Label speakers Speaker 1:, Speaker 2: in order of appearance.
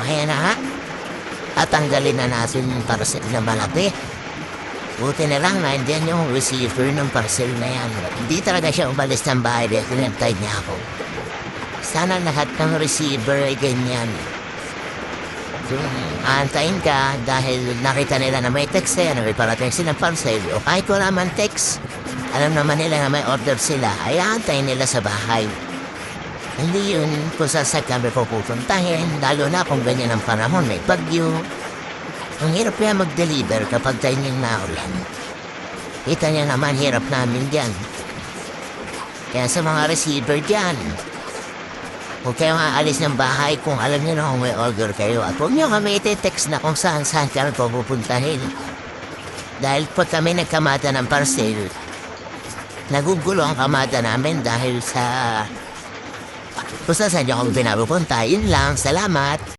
Speaker 1: ayan na nga. At tanggalin na natin yung parcel na malaki. Buti na lang na hindi yung receiver ng parcel na yan. Hindi talaga siya umalis ng bahay dahil tinantay niya ako. Sana lahat ng receiver ay ganyan. So, aantayin ka dahil nakita nila na may text sa'yo, na may parating silang parcel. O kahit wala man text, alam naman nila na may order sila, ay aantayin nila sa bahay. Hindi yun kung saan kami pupuntahin, lalo na kung ganyan ang panahon, may bagyo. Ang hirap kaya mag-deliver kapag tayo niyang naulan. Kita niya naman, hirap namin dyan. Kaya sa mga receiver dyan, huwag kayong aalis ng bahay kung alam niyo na kung may order kayo. At huwag niyo kami iti-text na kung saan kami pupuntahin. Dahil po kami nagkamata ng parcel, nagugulo ang kamata namin dahil sa kung saan niyo kami pinapupunta. Yun lang, salamat.